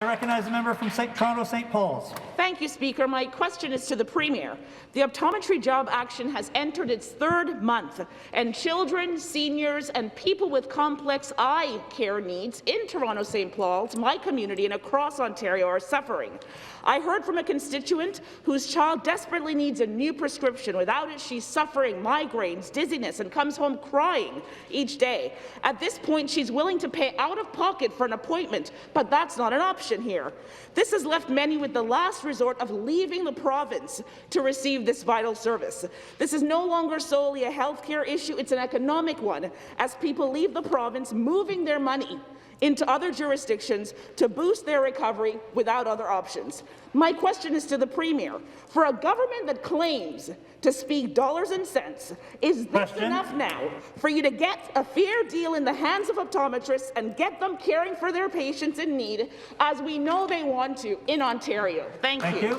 recognize the member from Toronto St. Paul's. Thank you, Speaker. My question is to the Premier. The Optometry Job Action has entered its 3rd month, and children, seniors, and people with complex eye care needs in Toronto St. Paul's, my community, and across Ontario are suffering. I heard from a constituent whose child desperately needs a new prescription. Without it, she's suffering migraines, dizziness, and comes home crying each day. At this point, she's willing to pay out of pocket for an appointment, but that's not an option here. This has left many with the last resort of leaving the province to receive this vital service. This is no longer solely a healthcare issue, it's an economic one, as people leave the province moving their money into other jurisdictions to boost their recovery without other options. My question is to the Premier. For a government that claims to speak dollars and cents, is this enough now for you to get a fair deal in the hands of optometrists and get them caring for their patients in need, as we know they want to in Ontario? Thank you.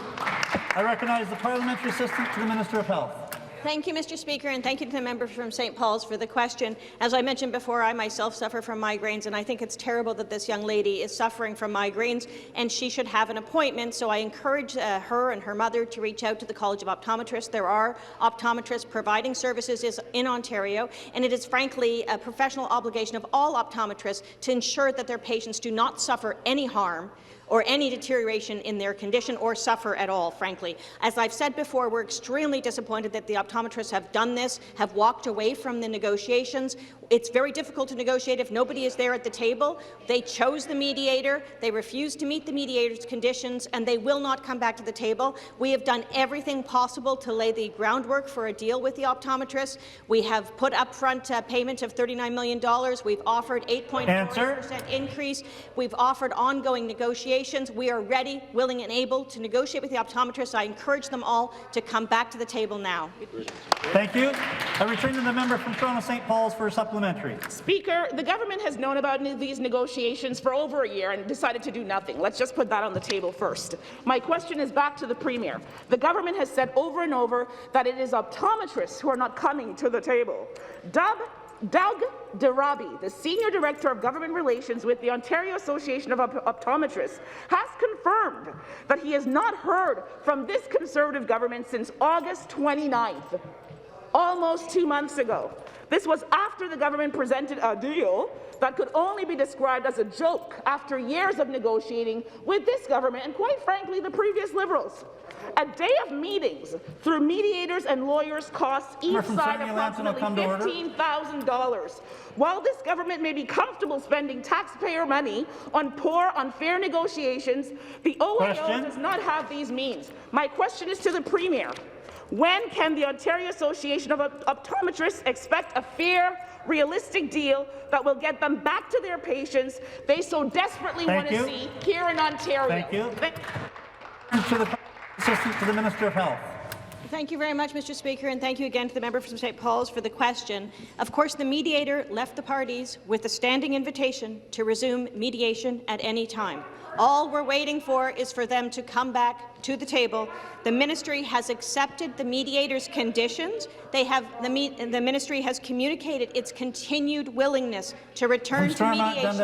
I recognize the Parliamentary Assistant to the Minister of Health. Thank you, Mr. Speaker, and thank you to the member from St. Paul's for the question. As I mentioned before, I myself suffer from migraines, and I think it's terrible that this young lady is suffering from migraines, and she should have an appointment. So I encourage her and her mother to reach out to the College of Optometrists. There are optometrists providing services in Ontario, and it is frankly a professional obligation of all optometrists to ensure that their patients do not suffer any harm or any deterioration in their condition or suffer at all, frankly. As I've said before, we're extremely disappointed that the optometrists have done this, have walked away from the negotiations. It's very difficult to negotiate if nobody is there at the table. They chose the mediator, they refused to meet the mediator's conditions, and they will not come back to the table. We have done everything possible to lay the groundwork for a deal with the optometrists. We have put upfront payment of $39 million. We've offered 8.4% increase. We've offered ongoing negotiations. We are ready, willing, and able to negotiate with the optometrists. I encourage them all to come back to the table now. Thank you. I return to the member from Toronto St. Paul's for a supplementary. Speaker, the government has known about these negotiations for over a year and decided to do nothing. Let's just put that on the table first. My question is back to the Premier. The government has said over and over that it is optometrists who are not coming to the table. Doug Darabi, the Senior Director of Government Relations with the Ontario Association of Optometrists, has confirmed that he has not heard from this Conservative government since August 29th, almost 2 months ago. This was after the government presented a deal that could only be described as a joke after years of negotiating with this government and, quite frankly, the previous Liberals. A day of meetings through mediators and lawyers costs each side approximately $15,000. While this government may be comfortable spending taxpayer money on poor, unfair negotiations, the OAO does not have these means. My question is to the Premier. When can the Ontario Association of Optometrists expect a fair, realistic deal that will get them back to their patients they so desperately want to see here in Ontario? Thank you. To the Assistant to the Minister of Health. Thank you very much, Mr. Speaker, and thank you again to the member from St. Paul's for the question. Of course, the mediator left the parties with a standing invitation to resume mediation at any time. All we're waiting for is for them to come back to the table. The ministry has accepted the mediator's conditions. The ministry has communicated its continued willingness to return to mediation,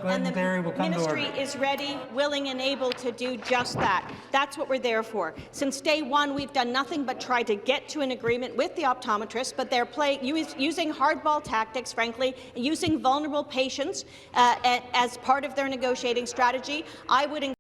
and the ministry is ready, willing and able to do just that. That's what we're there for. Since day one, we've done nothing but try to get to an agreement with the optometrists, but they're using hardball tactics, frankly, using vulnerable patients as part of their negotiating strategy. I would